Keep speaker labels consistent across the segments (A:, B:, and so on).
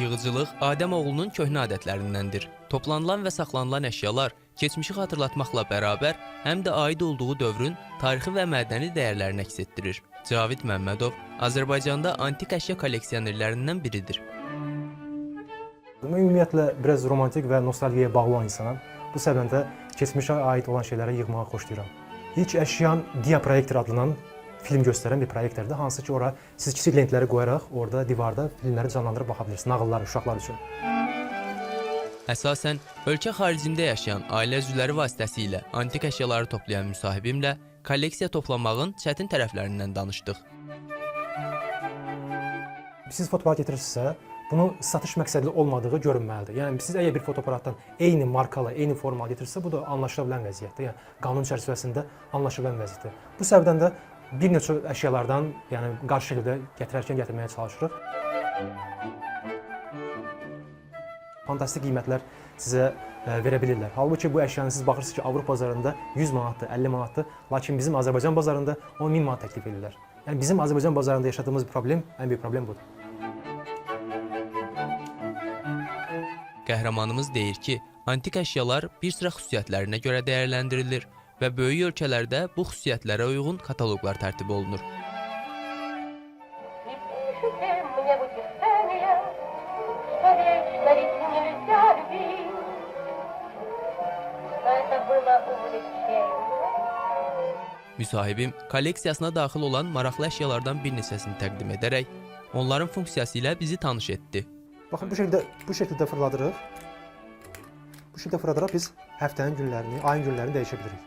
A: Yığıcılıq Adəmoğlunun köhnə adətlərindəndir. Toplanılan və saxlanılan əşyalar keçmişi xatırlatmaqla bərabər həm də aid olduğu dövrün tarixi və mədəni dəyərlərini əks etdirir. Cavid Məmmədov Azərbaycanda antik əşya kolleksionerlərindən biridir.
B: Mən ümumiyyətlə biraz romantik və nostalgiyaya bağlı olan insanam. Bu səbəbdən də keçmişə aid olan şeyləri yığmağı xoşlayıram. İlk əşyam Dia Proyektor adlanan film göstərən bir proyektordur. Hansı ki, ora siz kiçik lentləri qoyaraq orada divarda filmləri canlandırıb baxa bilirsiniz, nağıllar, uşaqlar üçün.
A: Əsasən, ölkə xaricində yaşayan ailə üzvləri vasitəsilə antik əşyaları toplayan müsahibimlə kolleksiya toplamağın çətin tərəflərindən danışdıq.
B: Siz fotoaparat getirirsinizsə, bunu satış məqsədli olmadığı görünməlidir. Yəni, siz əgər bir fotoaparatdan eyni markalı, eyni formalı getirirsə, bu da anlaşıla bilən vəziyyətdir. Yəni, qanun çərçivəsində anlaşıla bilən vəziyyətdir. Bu səbəbdən də bir neçə əşyalardan, yəni qarşı şəkildə gətirməyə çalışırıq. Fantastik qiymətlər sizə verə bilirlər. Halbuki bu əşyanı siz baxırsınız ki, Avropa bazarında 100 manatdır, 50 manatdır, lakin bizim Azərbaycan bazarında 10.000 manat təklif edirlər. Yəni bizim Azərbaycan bazarında yaşadığımız problem, ən böyük problem budur.
A: Qəhrəmanımız deyir ki, antik əşyalar bir sıra xüsusiyyətlərinə görə dəyərləndirilir və böyük ölkələrdə bu xüsusiyyətlərə uyğun kataloqlar tərtib olunur. Müsahibim kolleksiyasına daxil olan maraqlı əşyalardan bir neçəsini təqdim edərək, onların funksiyası ilə bizi tanış etdi.
B: Baxın, bu şəkildə fırladırıq. Bu şəkildə fırladaraq biz həftənin günlərini, ayın günlərini dəyişə bilirik.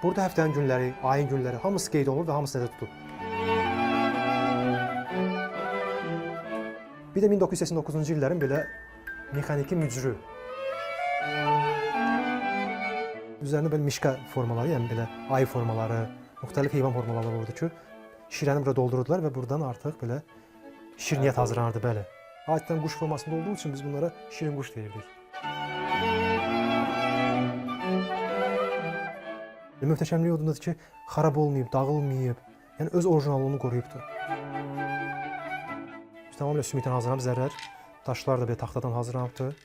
B: Burada həftənin günləri, ayın günləri hamısı qeyd olunur və hamısı nəzərdə tutulur. Bir də 1989-cu illərin belə mexaniki mücrü. Üzərində belə mişka formaları, yəni belə ayı formaları, müxtəlif heyvan formaları olurdu ki, şirəni burada doldururdular və buradan artıq belə şirniyyat hazırlanırdı, bəli. Adətən quş formasında olduğu üçün biz bunlara şirin quş deyirdik. Möhtəşəmlik odundadır ki, xarab olmayıb, dağılmayıb, yəni öz orijinallığını qoruyubdur. Tamamilə sümükdən hazırlanıb zərər, daşlar da belə taxtadan hazırlanıbdır.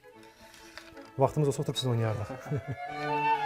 B: Vaxtımız olsa oturub siz oynayardıq.